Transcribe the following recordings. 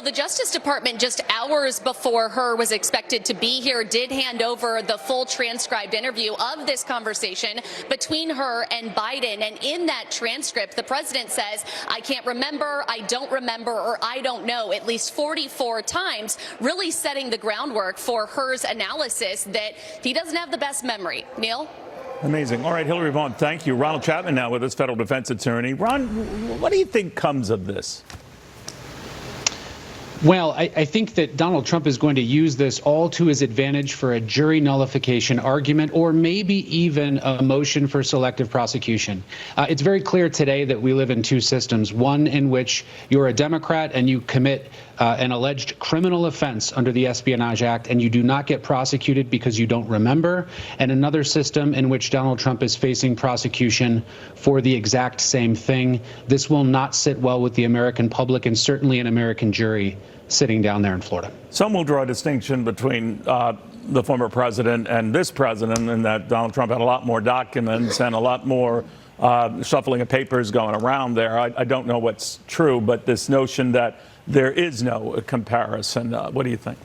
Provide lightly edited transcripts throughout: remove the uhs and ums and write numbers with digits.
the Justice Department, just hours before Hur was expected to be here, did hand over the full transcribed interview of this conversation between Hur and Biden. And in that transcript, the president says, I can't remember, I don't remember, or I don't know, at least 44 times, really setting the groundwork for Hur's analysis that he doesn't have the best memory. Neil? Amazing. All right, Hillary Vaughn, thank you. Ronald Chapman now with us, federal defense attorney. Ron, what do you think comes of this? Well, I think that Donald Trump is going to use this all to his advantage for a jury nullification argument, or maybe even a motion for selective prosecution. It's very clear today that we live in two systems, one in which you're a Democrat and you commit an alleged criminal offense under the Espionage Act and you do not get prosecuted because you don't remember, and another system in which Donald Trump is facing prosecution for the exact same thing. This will not sit well with the American public and certainly an American jury sitting down there in Florida. Some will draw a distinction between the former president and this president, in that Donald Trump had a lot more documents and a lot more shuffling of papers going around there. I don't know what's true, but this notion that there is no comparison, what do you think?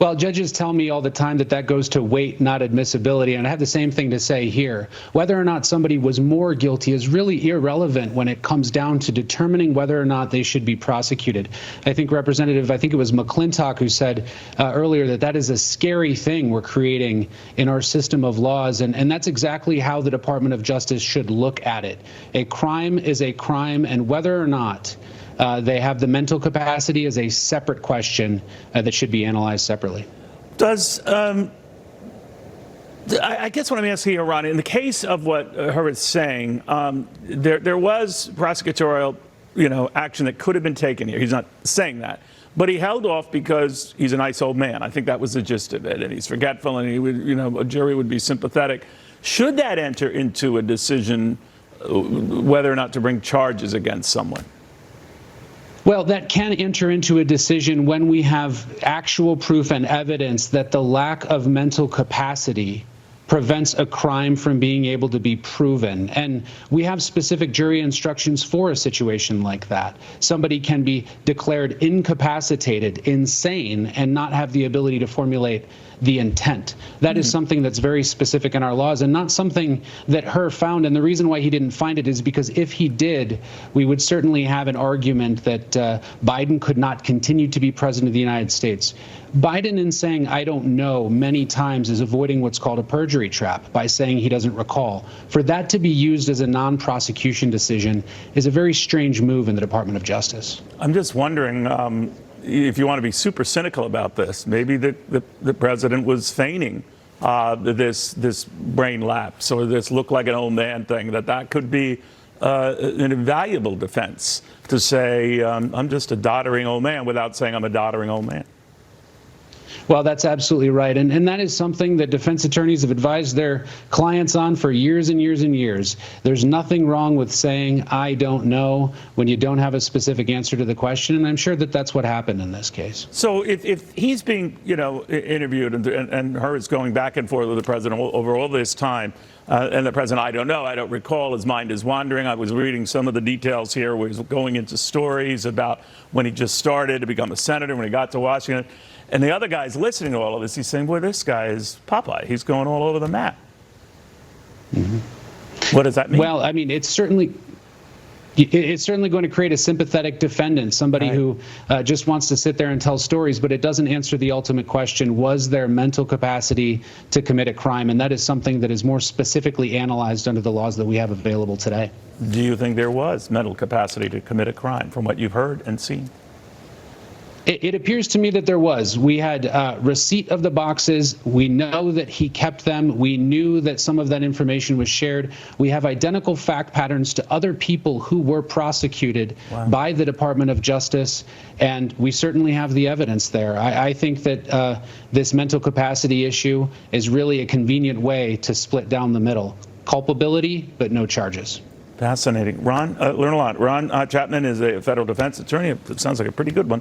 Well, judges tell me all the time that that goes to weight, not admissibility, and I have the same thing to say here. Whether or not somebody was more guilty is really irrelevant when it comes down to determining whether or not they should be prosecuted. I think it was McClintock who said earlier that that is a scary thing we're creating in our system of laws, and that's exactly how the Department of Justice should look at it. A crime is a crime, and whether or not they have the mental capacity is a separate question that should be analyzed separately. I guess what I'm asking here, Ron, in the case of what Hur is saying, there was prosecutorial, action that could have been taken here. He's not saying that, but he held off because he's a nice old man. I think that was the gist of it, and he's forgetful, and he would, a jury would be sympathetic. Should that enter into a decision whether or not to bring charges against someone? Well, that can enter into a decision when we have actual proof and evidence that the lack of mental capacity prevents a crime from being able to be proven. And we have specific jury instructions for a situation like that. Somebody can be declared incapacitated, insane, and not have the ability to formulate the intent. That is something that's very specific in our laws and not something that Hur found. And the reason why he didn't find it is because if he did, we would certainly have an argument that Biden could not continue to be president of the United States. Biden, in saying I don't know many times, is avoiding what's called a perjury trap by saying he doesn't recall. For that to be used as a non-prosecution decision is a very strange move in the Department of Justice. I'm just wondering, if you want to be super cynical about this, maybe the president was feigning this brain lapse or this look like an old man thing, that could be an invaluable defense to say, I'm just a doddering old man, without saying I'm a doddering old man. Well, that's absolutely right. And that is something that defense attorneys have advised their clients on for years and years and years. There's nothing wrong with saying, I don't know, when you don't have a specific answer to the question. And I'm sure that that's what happened in this case. So if he's being, interviewed and Hur is going back and forth with the president over all this time, and the president, I don't know, I don't recall, his mind is wandering. I was reading some of the details here where he's going into stories about when he just started to become a senator, when he got to Washington. And the other guy's listening to all of this. He's saying, boy, this guy is Popeye. He's going all over the map. What does that mean? Well, I mean, it's certainly going to create a sympathetic defendant, somebody who just wants to sit there and tell stories, but it doesn't answer the ultimate question, was there mental capacity to commit a crime? And that is something that is more specifically analyzed under the laws that we have available today. Do you think there was mental capacity to commit a crime from what you've heard and seen? It appears to me that there was. We had receipt of the boxes. We know that he kept them. We knew that some of that information was shared. We have identical fact patterns to other people who were prosecuted by the Department of Justice, and we certainly have the evidence there. I think that this mental capacity issue is really a convenient way to split down the middle. Culpability, but no charges. Fascinating. Ron, learn a lot. Ron Chapman is a federal defense attorney. It sounds like a pretty good one.